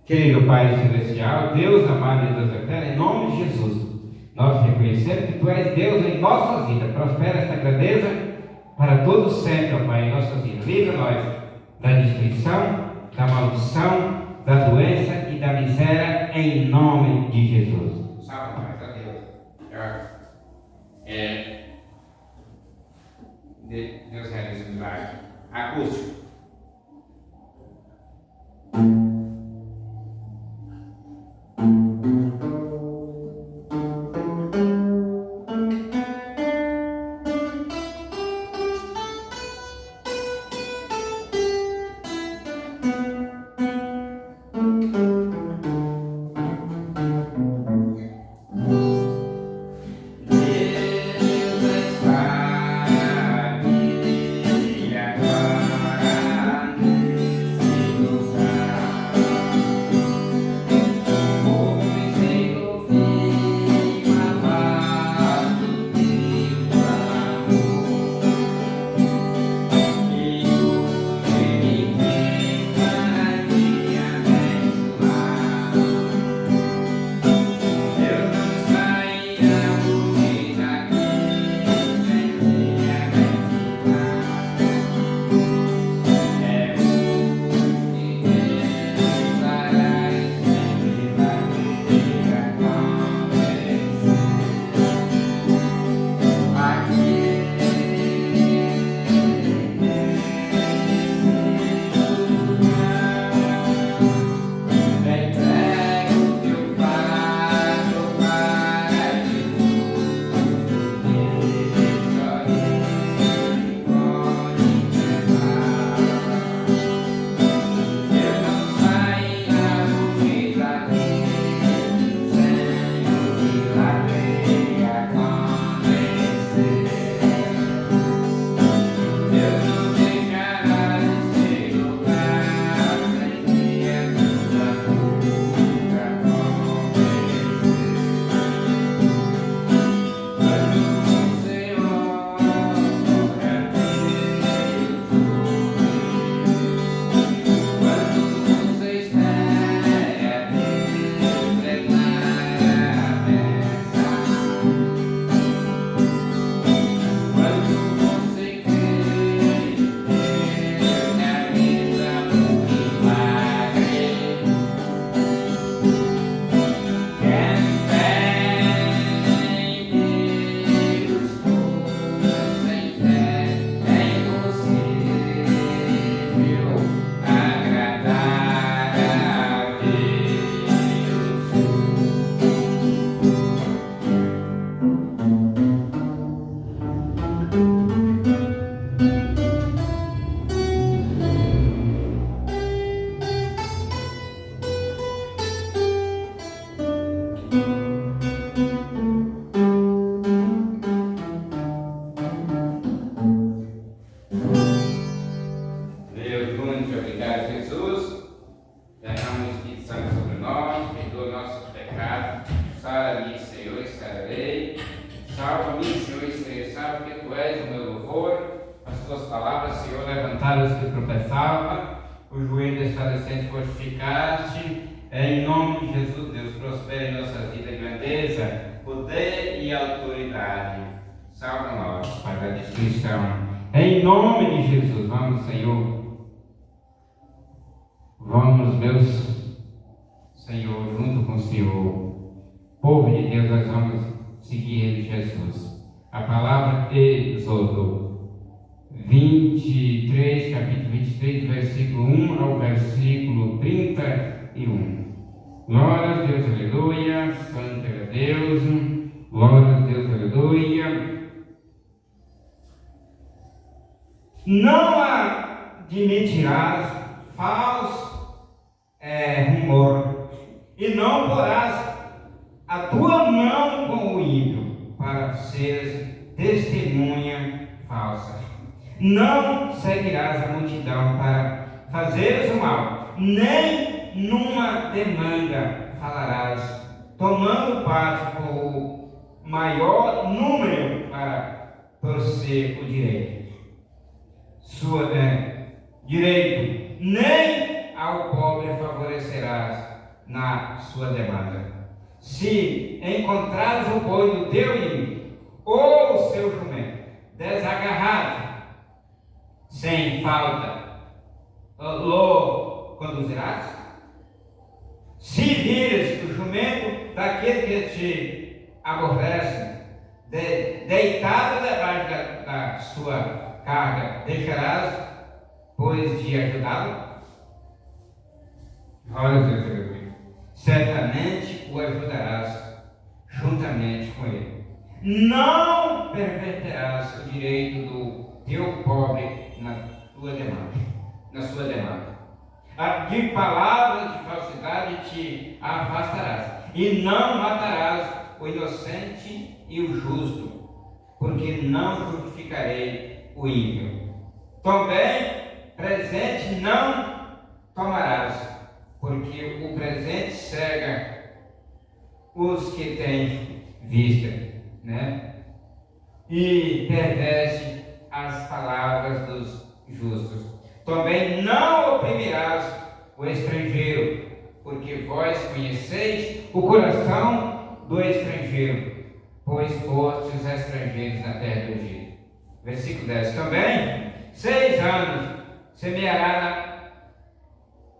Querido Pai Celestial, Deus amado e Deus eterno, em nome de Jesus, nós reconhecemos que Tu és Deus em nossa vida. Prospera esta grandeza para todos sempre, ó Pai, em nossa vida. Livra nós da destruição, da maldição, da doença e da miséria, em nome de Jesus. Salve nós, ó Deus. Deus realiza o milagre. Acústico. Em nome de Jesus, vamos, Senhor. Vamos, meus Senhor, junto com o Senhor. Povo de Deus, nós vamos seguir ele, Jesus. A palavra Êxodo 23, capítulo 23, versículo 1 ao versículo 31. Glória a Deus, aleluia. Santo é Deus. Glória a Deus, aleluia. Não admitirás falso rumor, e não porás a tua mão com o ímpio, para seres testemunha falsa. Não seguirás a multidão para fazeres o mal, nem numa demanda falarás, tomando parte com o maior número para torcer o direito. Direito, nem ao pobre favorecerás, na sua demanda. Se encontrares o boi do teu inimigo, ou o seu jumento, desagarrado, sem falta, lo conduzirás? Se vires o jumento daquele que te aborrece, deitado debaixo da sua carga, deixarás, pois, de ajudá-lo? Olha, Deus, certamente o ajudarás juntamente com ele. Não perverterás o direito do teu pobre na tua demanda, na sua demanda. De palavras de falsidade te afastarás, e não matarás o inocente e o justo, porque não justificarei o ímpio. Também presente não tomarás, porque o presente cega os que têm vista, né? E perverte as palavras dos justos. Também não oprimirás o estrangeiro, porque vós conheceis o coração do estrangeiro, pois fostes estrangeiros na terra do Egito. Versículo 10. Também 6 anos semeará na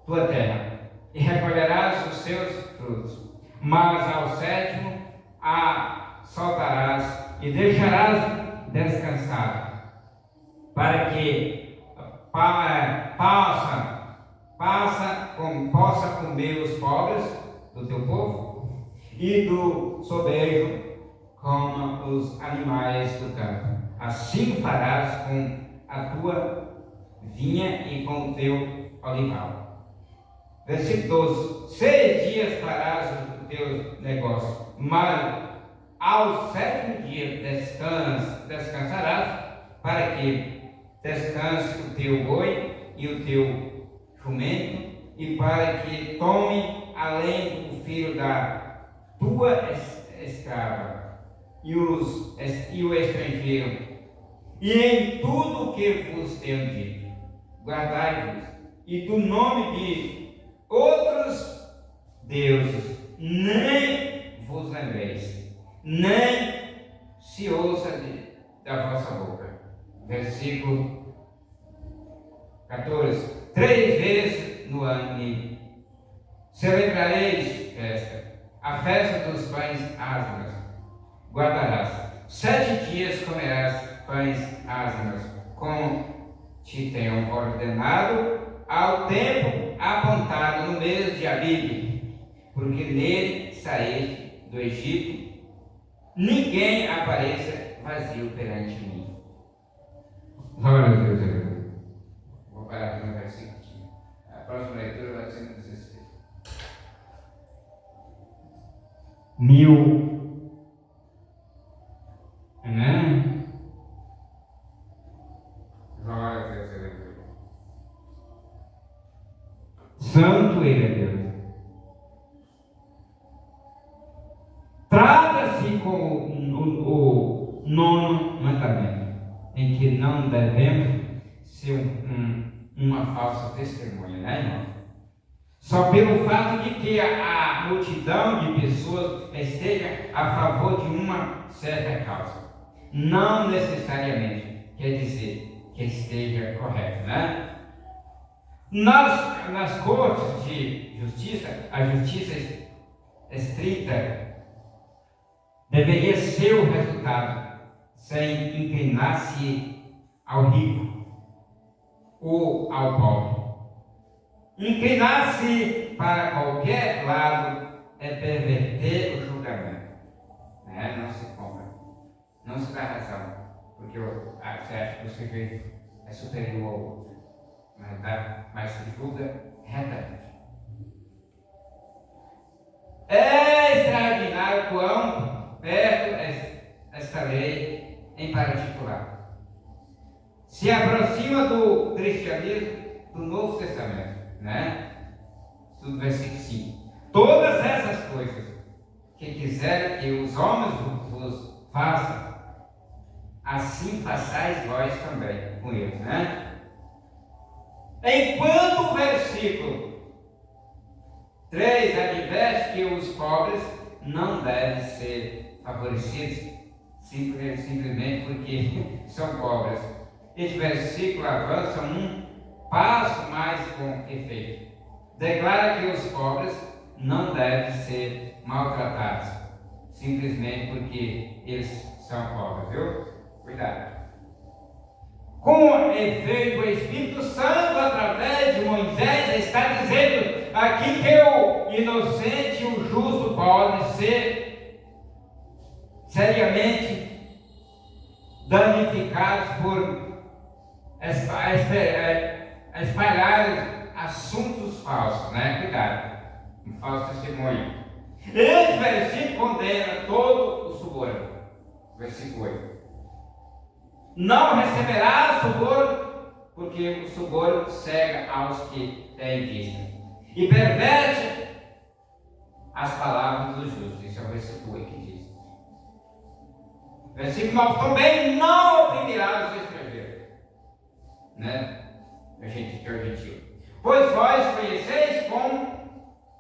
tua terra, e recolherás os seus frutos, mas ao 7º a soltarás e deixarás descansar, para que possa comer os pobres do teu povo, e do soberbo coma os animais do campo. Assim farás com a tua vinha e com o teu olival. Versículo 12. 6 dias farás o teu negócio, mas ao 7º dia descansarás, para que descanse o teu boi e o teu jumento, e para que tome além o filho da tua escrava e o estrangeiro, e em tudo o que vos tenho dito, guardai-vos, e do nome de outros deuses nem vos lembreis, nem se ouça da vossa boca. Versículo 14. 3 vezes no ano celebrareis a festa dos pães ázimos, guardarás. 7 dias comerás pães ázimos, como te tenho ordenado, ao tempo apontado no mês de Abibe, porque nele saíste do Egito. Ninguém apareça vazio perante mim. Glória a Deus. Vou parar aqui no versículo. A próxima leitura vai ser no 16. 1000. Amém? Glória a Deus. Santo Ele é Deus. Trata-se com o 9º mandamento, em que não devemos ser uma falsa testemunha, né, irmão? Só pelo fato de que a multidão de pessoas esteja a favor de uma certa causa, não necessariamente quer dizer que esteja correto, né? Nas cortes de justiça, a justiça estrita deveria ser o resultado, sem inclinar-se ao rico ou ao pobre. Inclinar-se para qualquer lado é perverter o julgamento. Não se compra, não se dá razão, porque você acha que o sujeito é superior ao outro, mas se julga retamente. É extraordinário quão perto esta lei em particular se aproxima do cristianismo do Novo Testamento, né? Do versículo 5. Todas essas coisas que quiserem que os homens vos façam, assim façais vós também com eles, né? Enquanto o versículo 3 adverte que os pobres não devem ser favorecidos simplesmente porque são pobres. Este versículo avança um passo mais com efeito. Declara que os pobres não devem ser maltratados simplesmente porque eles são pobres, viu? Cuidado. Com efeito, o Espírito Santo, através de Moisés, está dizendo aqui que o inocente e o justo podem ser seriamente danificados por espalhar assuntos falsos, né? Cuidado, um falso testemunho. Este versículo condena todo o suborno. Versículo 8. Não receberá suborno, porque o suborno cega aos que têm vista e perverte as palavras dos justos. Isso é o versículo 8 que diz. Versículo 9. Também não oprimirá os estrangeiros, né? Que é o gentil. Pois vós conheceis como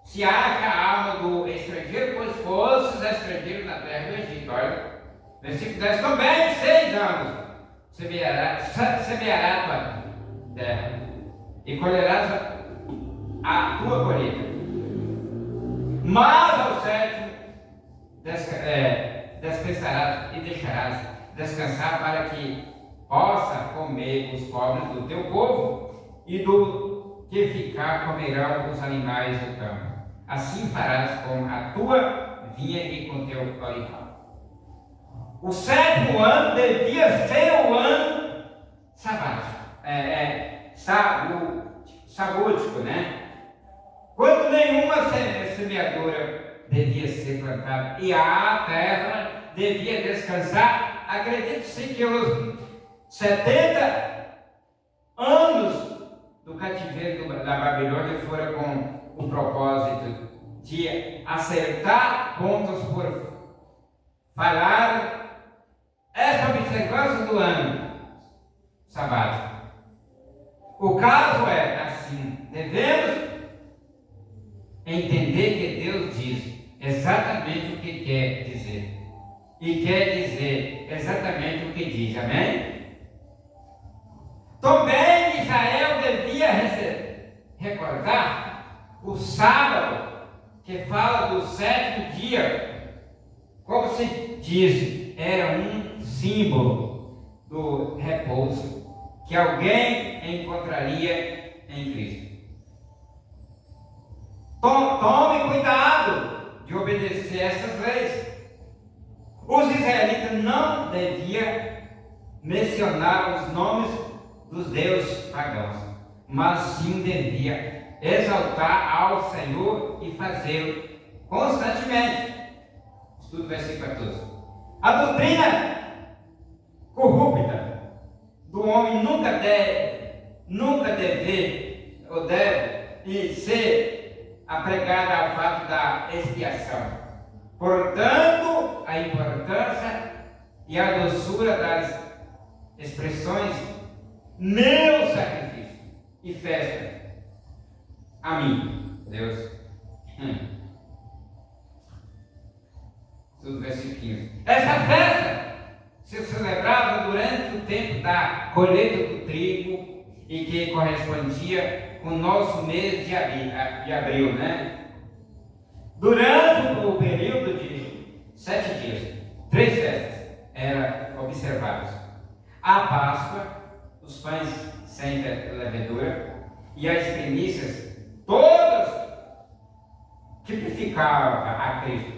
se acha a alma do estrangeiro, pois fostes estrangeiros na terra do Egito. Olha, versículo 10. Também 6 anos semeará a tua terra e colherás a tua colheita. Mas ao 7º descansarás e deixarás descansar, para que possa comer os pobres do teu povo, e do que ficar comerão os animais do campo. Assim farás com a tua vinha e com teu olival. O 7º ano devia ser o ano sabático, sabútico, né? Quando nenhuma semeadura devia ser plantada e a terra devia descansar. Acredite-se que os 70 anos do cativeiro da Babilônia foram com o propósito de acertar pontos por falar esta observância do ano sabático. O caso é assim: devemos entender que Deus diz exatamente o que quer dizer, e quer dizer exatamente o que diz. Amém? Também Israel devia recordar o sábado, que fala do 7º dia, como se diz, era um símbolo do repouso que alguém encontraria em Cristo. Tome cuidado de obedecer essas leis. Os israelitas não deviam mencionar os nomes dos deuses pagãos, mas sim devia exaltar ao Senhor e fazê-lo constantemente. Estudo versículo 14. A doutrina corrupta do homem nunca deve e ser apregada ao fato da expiação. Portanto, a importância e a doçura das expressões meu sacrifício e festa a mim, Deus. Tudo versículo 15. Essa festa se celebrava durante o tempo da colheita do trigo e que correspondia com o nosso mês de abril, né? Durante o período de 7 dias, 3 festas eram observadas: a Páscoa, os pães sem levedura e as primícias, todas tipificavam a Cristo,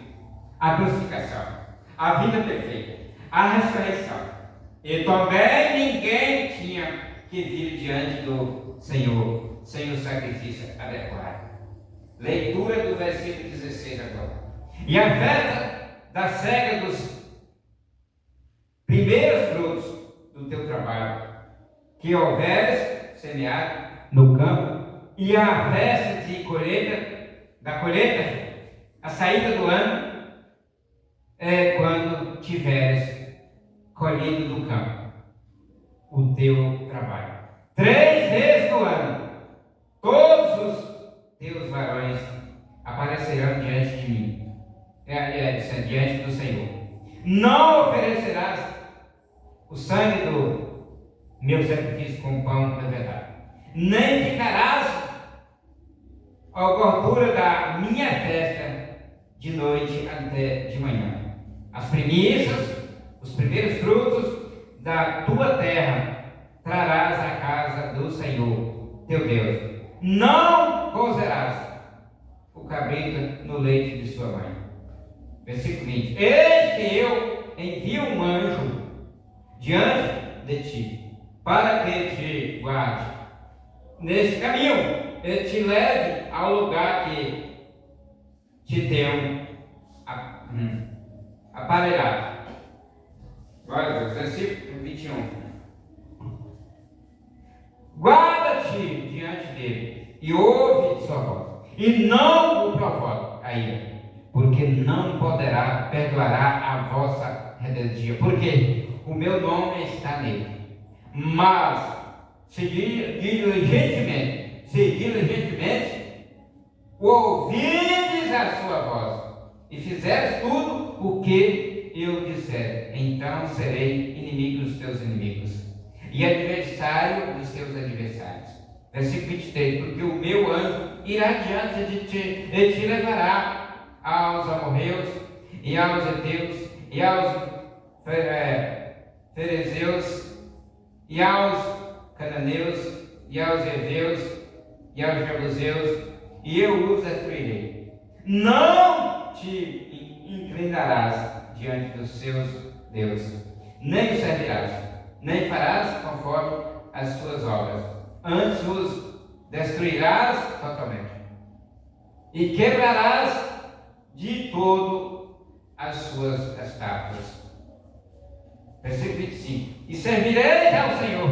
a crucificação, a vida perfeita, a ressurreição. E também ninguém tinha que vir diante do Senhor sem o sacrifício adequado. Leitura do versículo 16 agora. E a festa da cega dos primeiros frutos do teu trabalho, que houveres semeado no campo, e a festa de da colheita, a saída do ano, é quando tiveres colhido do campo o teu trabalho. 3 vezes no ano, todos os teus varões aparecerão diante de mim, diante do Senhor. Não oferecerás o sangue do meu sacrifício com pão da verdade, nem ficarás a gordura da minha festa de noite até de manhã. As primícias, os primeiros frutos da tua terra trarás à casa do Senhor teu Deus. Não cozerás o cabrito no leite de sua mãe. Versículo 20. Eis que eu envio um anjo diante de ti, para que te guarde nesse caminho, e te leve ao lugar que te deu aparelhado. Glória a Deus. Versículo 21. Guarda-te diante dele e ouve sua voz, e não o provoque a ira, porque não perdoará a vossa rebeldia, porque o meu nome está nele. Mas se diligentemente ouvides a sua voz e fizeres tudo o que eu disser, então serei inimigo dos teus inimigos e adversário dos teus adversários. Versículo 23. Porque o meu anjo irá diante de ti e te levará aos amorreus e aos heteus e aos ferezeus e aos cananeus e aos heveus e aos jebuseus, e eu os destruirei. Não te inclinarás diante dos seus deuses, nem os servirás, nem farás conforme as suas obras, antes os destruirás totalmente, e quebrarás de todo as suas estátuas. Versículo 25. E servireis ao Senhor,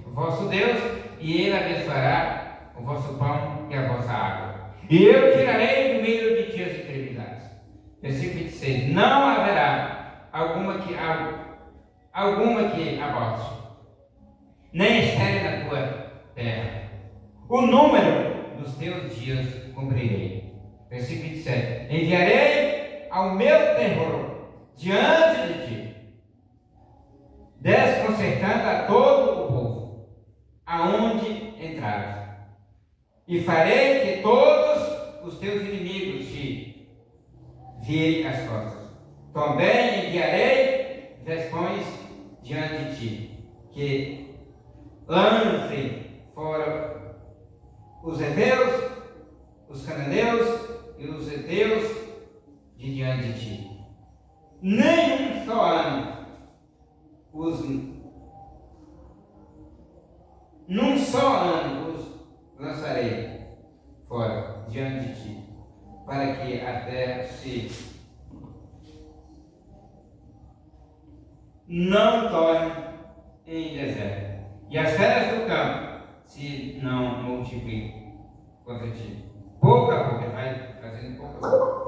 o vosso Deus, e Ele abençoará o vosso pão e a vossa água. E eu tirarei do meio de ti as enfermidades. Versículo 26. Não haverá alguma que aborte, nem estéril na tua terra. O número dos teus dias cumprirei. Versículo 27. Enviarei ao meu terror diante de ti, desconcertando a todo o povo, aonde entrares, e farei que todos os teus inimigos te virem as costas. Também enviarei vespões diante de ti, que lancem fora os heveus, os cananeus e os heteus de diante de ti. Nem um só ano num só ano os lançarei fora diante de ti, para que a terra se não torne em deserto, e as feras do campo se não multipliquem contra ti. Pouco a pouco, vai fazendo pouco a pouco.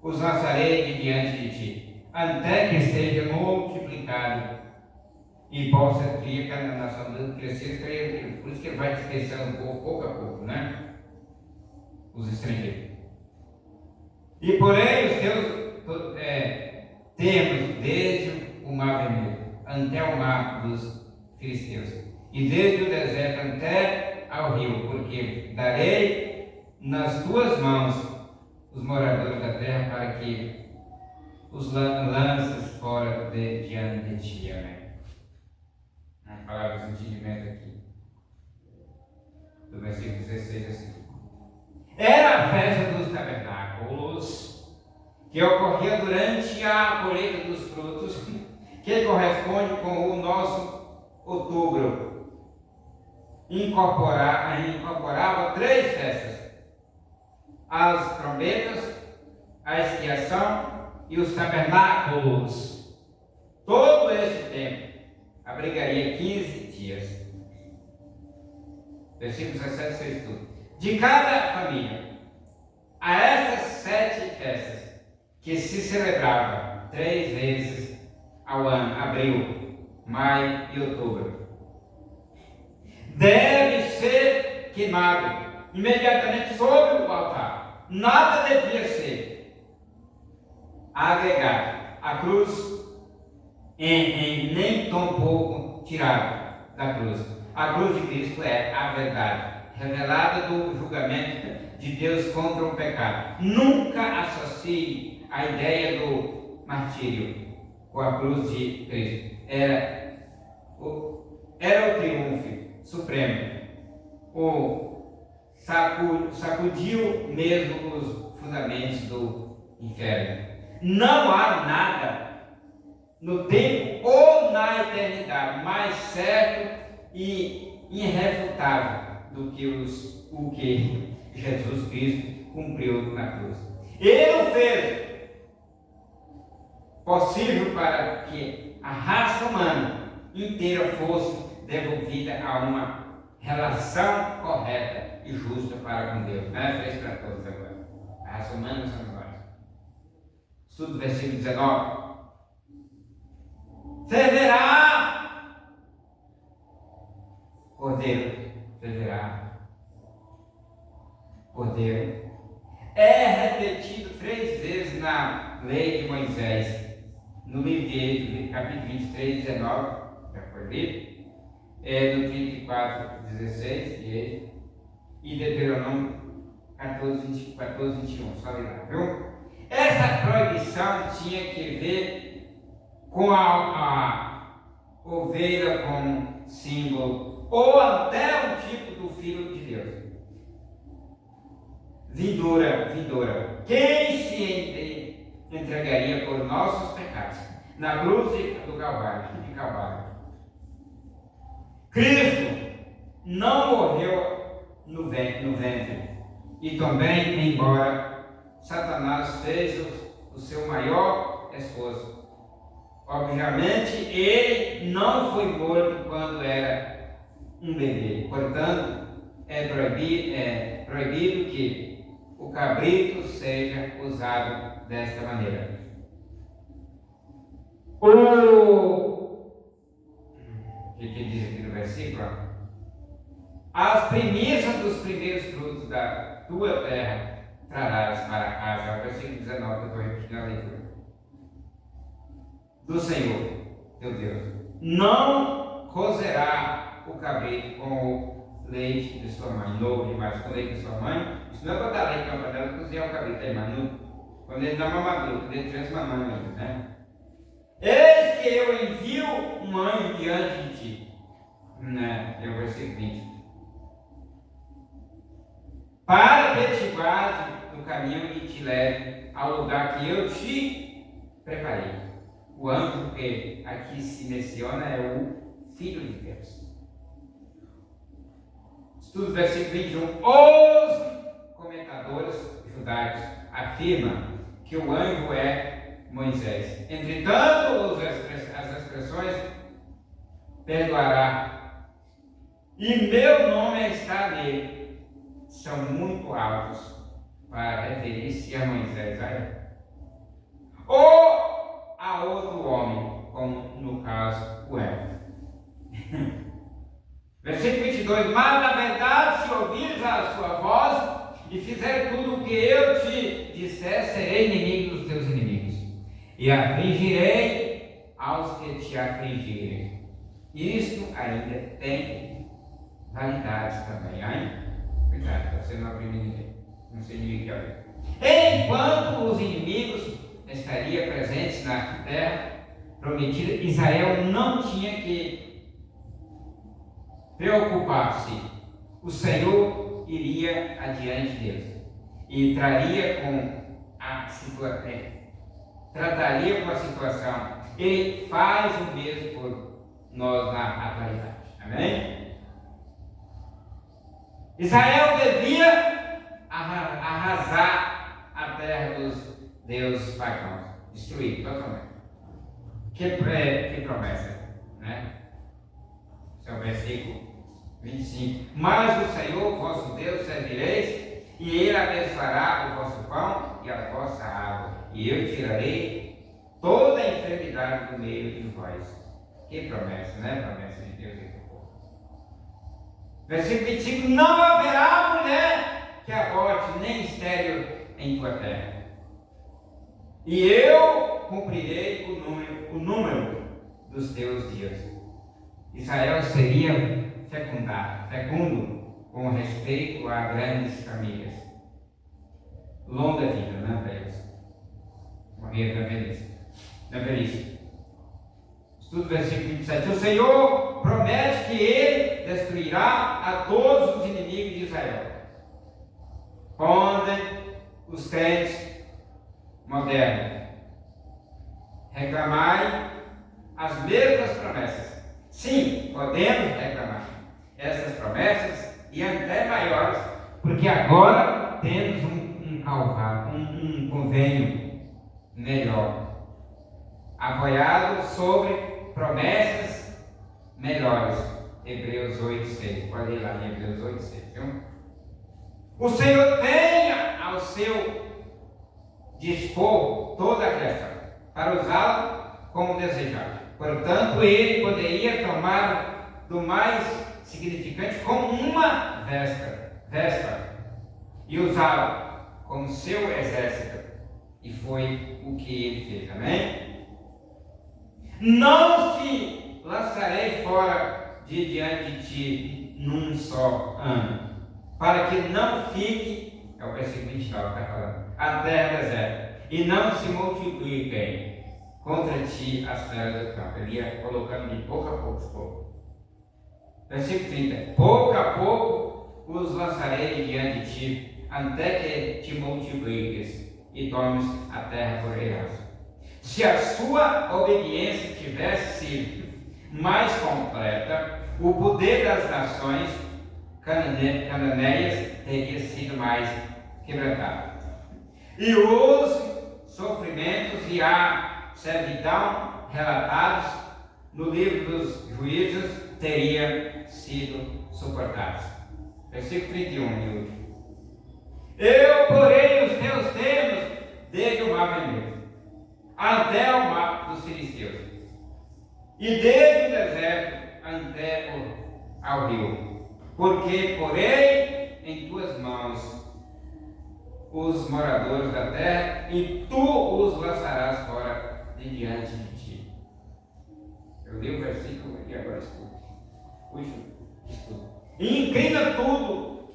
Os lançarei de diante de ti, até que seja multiplicado e possa criar cada nação crescer. Por isso que ele vai dispersando o povo pouco a pouco, né? Os estrangeiros. E porém os teus termos, desde o mar vermelho até o mar dos filisteus, e desde o deserto até ao rio, porque darei nas tuas mãos os moradores da terra, para que os lances fora de diante de ti. Amém. Vamos falar dos entendimentos aqui. Do versículo 16 assim. Era a festa dos tabernáculos, que ocorria durante a colheita dos frutos, que corresponde com o nosso outubro. Incorporava 3 festas: as trombetas, a expiação e os tabernáculos. Todo esse tempo abrigaria 15 dias. Versículo 17, 6 tudo. De cada família, a essas 7 festas, que se celebravam 3 vezes ao ano, abril, maio e outubro, deve ser queimado imediatamente sobre o altar. Nada devia ser agregado. A cruz nem tão pouco tirado da cruz. A cruz de Cristo é a verdade, revelada do julgamento de Deus contra o pecado. Nunca associe a ideia do martírio com a cruz de Cristo. Era o triunfo supremo. Sacudiu mesmo os fundamentos do inferno. Não há nada no tempo ou na eternidade mais certo e irrefutável do que o que Jesus Cristo cumpriu na cruz. Ele o fez possível para que a raça humana inteira fosse devolvida a uma relação correta e justa para com Deus. Não fez para todos agora. A raça humana somos nós. Estudo do versículo 19. Ferverá, Cordeiro, ferverá, Cordeiro. É repetido 3 vezes na lei de Moisés, no livro de Êxodo, capítulo 23, 19, já foi lido, no 34, 16 de Êxodo, e Deuteronômio 14, 21, só ler lá, viu? Essa proibição tinha que ver com a ovelha como símbolo, ou até o tipo do Filho de Deus. Vindoura, quem se entregaria por nossos pecados na cruz do Calvário. Cristo não morreu no ventre, e também, embora Satanás fez o seu maior esforço, obviamente, ele não foi morto quando era um bebê. Portanto, é proibido que o cabrito seja usado desta maneira. O que diz aqui no versículo? As primícias dos primeiros frutos da tua terra trarás para casa. É o versículo 19 que eu estou repetindo a leitura. Do Senhor, teu Deus. Não cozerá o cabrito com o leite de sua mãe. Novo demais com o leite de sua mãe. Isso não é botar leite na panela e cozinhar o cabrito aí, mas quando ele dá mamadura, quando ele tivesse mamando ainda, né? Eis que eu envio um anjo diante de ti. É o versículo 20. Para que te guarde no caminho e te leve ao lugar que eu te preparei. O anjo que aqui se menciona é o Filho de Deus. Estudo do versículo 21. Os comentadores judaicos afirmam que o anjo é Moisés. Entretanto, as expressões perdoará e meu nome está nele são muito altos para referir-se a Moisés ou a outro homem, como no caso o Eva. Versículo 22. Mas na verdade, se ouvires a sua voz e fizer tudo o que eu te disser, serei inimigo dos teus inimigos e afligirei aos que te afligirem. Isto ainda tem validade também, hein? Cuidado, você não oprime ninguém. Não sei ninguém que olha. Enquanto os inimigos estariam presentes na terra prometida, Israel não tinha que preocupar-se. O Senhor iria adiante deles e trataria com a situação. Ele faz o mesmo por nós na atualidade. Amém? Israel devia arrasar a terra dos deuses pagãos, destruir totalmente. Que promessa, né? Esse é o versículo 25. Mas o Senhor, vosso Deus, servireis, e Ele abençoará o vosso pão e a vossa água, e eu tirarei toda a enfermidade do meio de vós. Que promessa, né? Promessa de Deus e do povo. Versículo 25: não haverá mulher em tua terra. E eu cumprirei o número dos teus dias. Israel seria fecundo com respeito a grandes famílias. Longa vida, né, para eles? Morrer na velhice. Estudo versículo 27. O Senhor promete que Ele destruirá a todos os inimigos de Israel. Podem os crentes modernos reclamar as mesmas promessas. Sim, podemos reclamar essas promessas e até maiores, porque agora temos um convênio melhor, apoiado sobre promessas melhores. Hebreus 8:6. Pode ir lá em Hebreus 8:6, viu? O Senhor tenha ao seu dispor toda a criação para usá-la como desejar. Portanto, ele poderia tomar do mais significante como uma vespa e usá-la como seu exército. E foi o que ele fez. Amém? Não te lançarei fora de diante de ti num só ano, para que não fique, é o versículo 29 que está falando, a terra deserta, e não se multipliquem contra ti as feras do campo. Ele ia colocando de pouco a pouco. Versículo 30. Pouco a pouco os lançarei de diante de ti, até que te multipliques e tomes a terra por herança. Se a sua obediência tivesse sido mais completa, o poder das nações cananeias teria sido mais quebrantado. E os sofrimentos e a servidão relatados no livro dos juízos teriam sido suportados. Versículo 31 e último. Eu porei os teus termos desde o mar vermelho até o mar dos filisteus, e desde o deserto até ao rio, porque porei em tuas mãos os moradores da terra, e tu os lançarás fora de diante de ti. Eu li o versículo e agora estudo. E inclina tudo,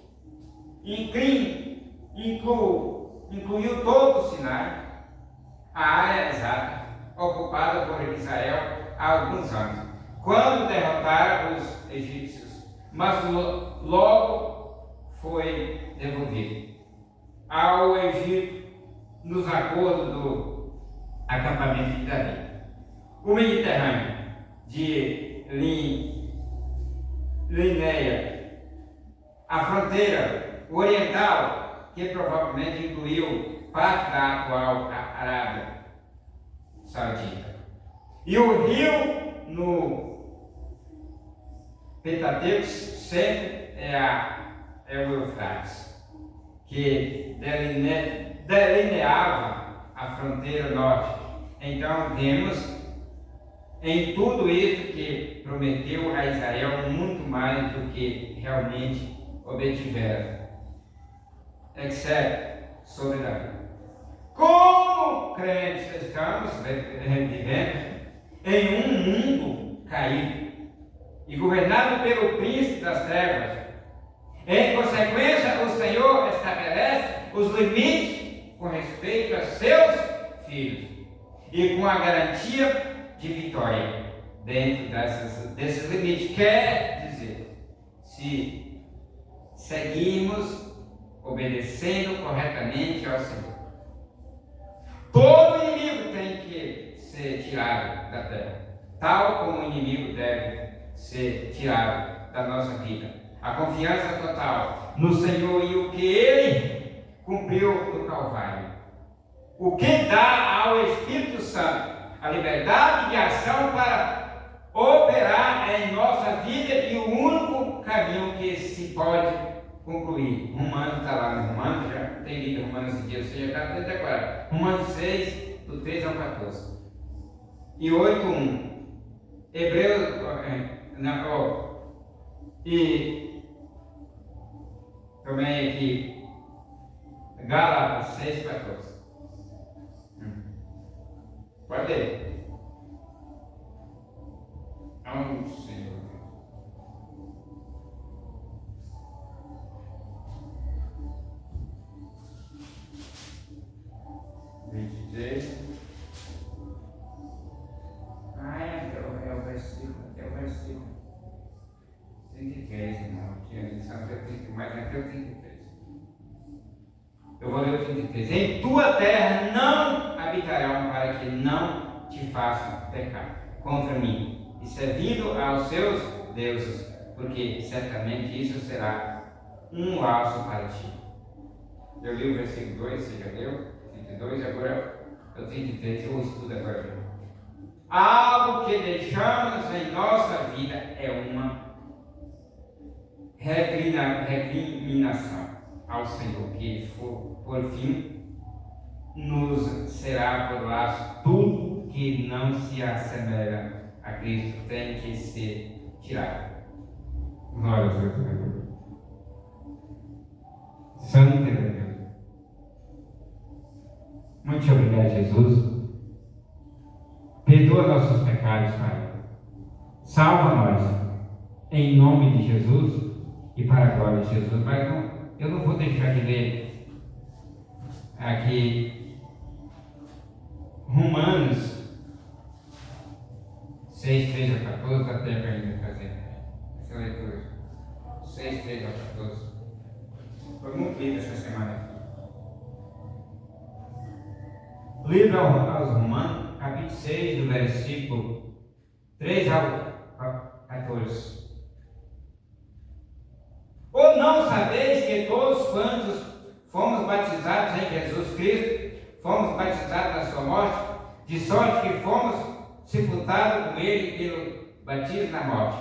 incluiu todo o Sinai, a área exata, ocupada por Israel há alguns anos, quando derrotaram os egípcios, mas logo foi devolvido ao Egito nos acordos do acampamento de Davi. O Mediterrâneo de Linéia, a fronteira oriental, que provavelmente incluiu parte da atual Arábia Saudita, e o rio no Pentateuco sempre é o Eufrates, que delineava a fronteira norte. Então temos em tudo isso que prometeu a Israel muito mais do que realmente obtiveram, exceto sobre Davi. Como crentes estamos vivendo em um mundo caído e governado pelo príncipe das trevas. Em consequência, o Senhor estabelece os limites com respeito a seus filhos e com a garantia de vitória dentro desses limites. Quer dizer, se seguirmos obedecendo corretamente ao Senhor, todo inimigo tem que ser tirado da terra, tal como o inimigo deve ser tirado da nossa vida. A confiança total no Senhor e o que Ele cumpriu no Calvário. O que dá ao Espírito Santo a liberdade de ação para operar em nossa vida e o único caminho que se pode concluir. Romanos está lá no Romanos, já tem lido Romanos esse dia, você já está tentando decorar. Romanos 6, do 3 ao 14. E 8:1. Hebreus, e também aqui, Gálatas 6,14. Pode ler. Senhor. É o versículo 33, irmão. Tinha lição até 30, mas até o 33. Eu vou ler o 33. Em tua terra não habitarão para que não te façam pecar contra mim, e servindo aos seus deuses, porque certamente isso será um laço para ti. Eu li o versículo 2, você já leu? 32, agora é o 33, eu estudo agora. Algo que deixamos em nossa vida é uma recriminação ao Senhor, que por fim nos será por laço. Tudo que não se assemelha a Cristo tem que ser tirado. Glória a Deus. Santo Deus. Muito obrigado, Jesus. Perdoa nossos pecados, Pai. Salva nós, em nome de Jesus e para a glória de Jesus. Mas eu não vou deixar de ler aqui Romanos 6, 3 a 14, dá tempo ainda de fazer essa leitura. 6, 3 a 14. Foi muito lindo essa semana aqui. Livro aos Romanos, capítulo 6, do versículo 3 ao 14. Ou não sabeis que todos quantos fomos batizados em Jesus Cristo, fomos batizados na sua morte, de sorte que fomos sepultados com ele pelo batismo na morte,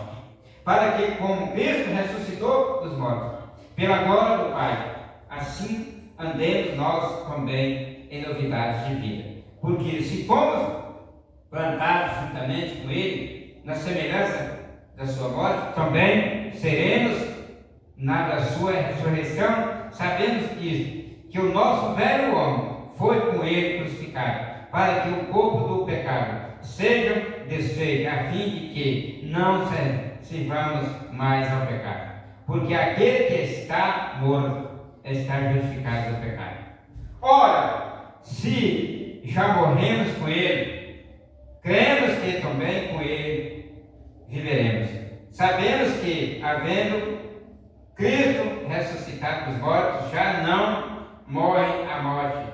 para que, como Cristo ressuscitou dos mortos, pela glória do Pai, assim andemos nós também em novidades de vida. Porque se fomos plantados juntamente com ele, na semelhança da sua morte, também seremos na da sua ressurreição. Sabemos isto, que o nosso velho homem foi com ele crucificado, para que o corpo do pecado seja desfeito, a fim de que não sirvamos mais ao pecado. Porque aquele que está morto está justificado do pecado. Ora, se já morremos com ele, cremos que também com ele viveremos. Sabemos que, havendo Cristo ressuscitado dos mortos, já não morre a morte.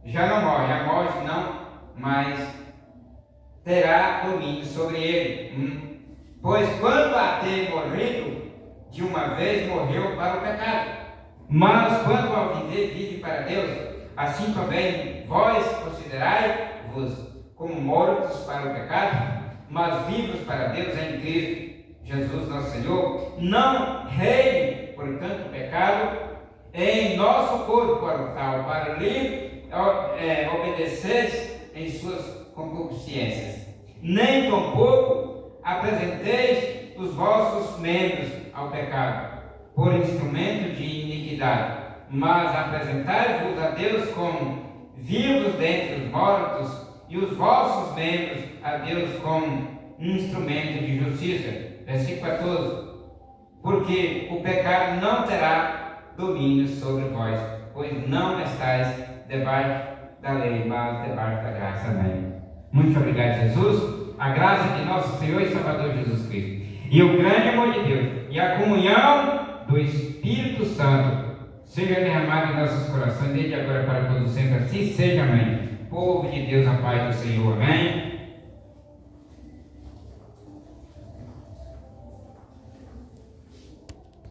Já não morre, a morte não mais terá domínio sobre ele. Pois quando a ter morrido, de uma vez morreu para o pecado. Mas quando ao viver, vive para Deus. Assim também vós considerai-vos como mortos para o pecado, mas vivos para Deus em Cristo Jesus nosso Senhor. Não reine, portanto, o pecado em nosso corpo mortal, para lhe obedeceis em suas concupiscências. Nem tampouco apresenteis os vossos membros ao pecado, por instrumento de iniquidade, mas apresentai-vos a Deus como vivos dentre os mortos, e os vossos membros a Deus como instrumento de justiça. Versículo 14. Porque o pecado não terá domínio sobre vós, pois não estáis debaixo da lei, mas debaixo da graça. Amém. Muito obrigado, Jesus. A graça de nosso Senhor e Salvador Jesus Cristo, e o grande amor de Deus, e a comunhão do Espírito Santo seja derramado em nossos corações, desde agora para todos sempre. Assim seja. Amém. Povo de Deus, a paz do Senhor. Amém.